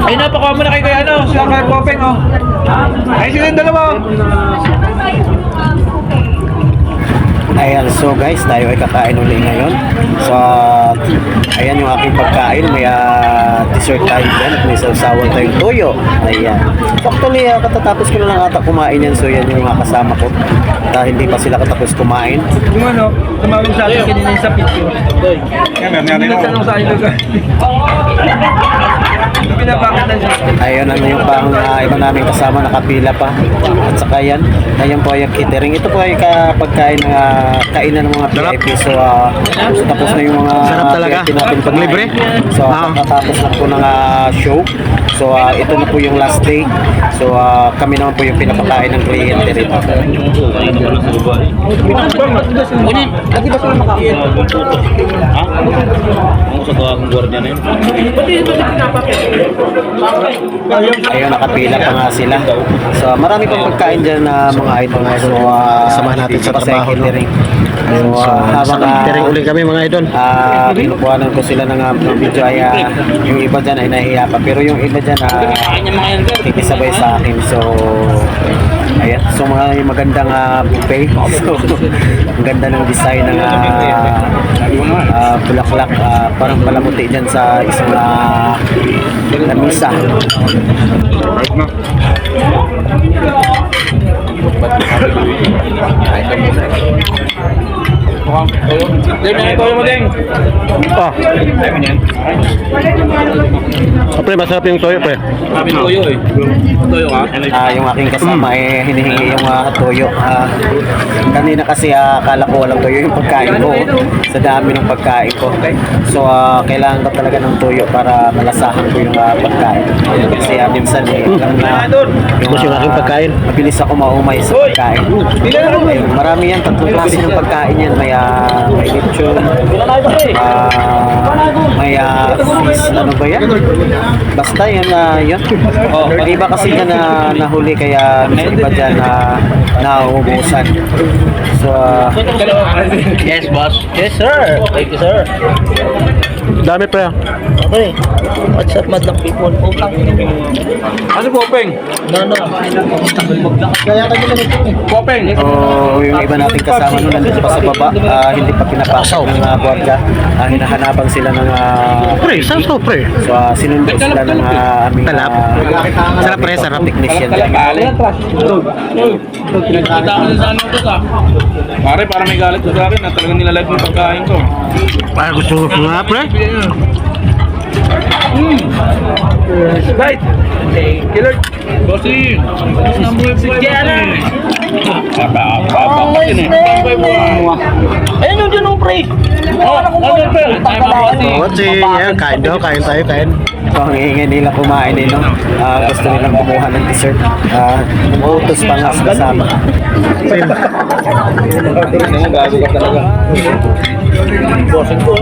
Ay, napakuha mo na kay ano, siya kay Popeng, oh. Ay, sila yung dalawa, oh. Ayan, so guys, tayo ay kakain uli ngayon. So, ayan yung aking pagkain. May dessert tayo dyan at may sausawan tayong toyo. Ayan. So, actually, katatapos ko na lang ata kumain yan. So, yan yung mga kasama ko. Hindi pa sila katapos kumain. Yung ano, tumawag sa akin kanina yung sa picture. Nagtanong sa akin lugar. Pinapakit na siya. Ayun, ano yung pang iba namin kasama, nakapila pa. At saka yan, ayan po ay catering. Ito po ay pagkain ng kainan ng mga VIP. So, tapos na yung mga sarap talaga. VIP natin Pag libre. So, katapos na po ng show. So, ito na po yung last day. So, kami naman po yung pinapakain ng kliyente rito. Lagi ba sila makakain? Ha? Ang sa kawang gwardiya na yun. Ayun, nakapila pa nga sila. So, marami pang pagkain dyan na mga idol. So, samahan natin sa trabaho, no? catering. So, sa catering uli kami mga idol. Kinukuhanan ko sila ng video ay yung iba dyan ay nahihiya pa. Pero yung iba dyan kikisabay sa akin. So, ayan. So, magandang buffet. So, ang ganda ng design ng bulaklak. Parang palamuti dyan sa isang lamisa. Pre, masarap yung toyo, pre. Sabi ng toyo eh. Toyo ka? Yung aking kasama hinihingi yung toyo. Kanina kasi akala ko walang toyo yung pagkain ko sa dami ng pagkain ko. So kailangan ko talaga ng toyo para malasahan ko yung pagkain. Kasi minsan alam na Yung aking pagkain. mabilis ako maumay sa pagkain. Ayun, marami yan, tatlong klase ng pagkain yan. May lechon, may fish, ano ba yan? Basta yan, yun. Iba kasi dyan na nahuli kaya may iba dyan na nauubusan. So, Yes, boss. Yes, sir. Thank you, sir. Dami, pre. Okay. What's up, madlang people? Utang. Ano Popeng? No. Popeng. yung iba nating kasama nun nandito pa sa baba, hindi pa pinapasok ng gwardiya. Hinahanapan sila ng Pre, sausaw, pre. so sinundo sila ng aming Talap. Sarap, pre, sarap. technician. Pinagkita ko sa ano to, Pare, para may galit ko sa akin na talagang nilalag yung pagkain ko. Para gusto ko nga, pre. Right. Killer. Bossing! Si Kiara. Papakin eh. Ayun yung dyan ang pre. Yan, kain daw, kain tayo, kain. Ang hihingi nila kumain no? Gusto nilang kumuha ng dessert. Umuutos pa nga sa kasama. Gago ka talaga. Bossing ko.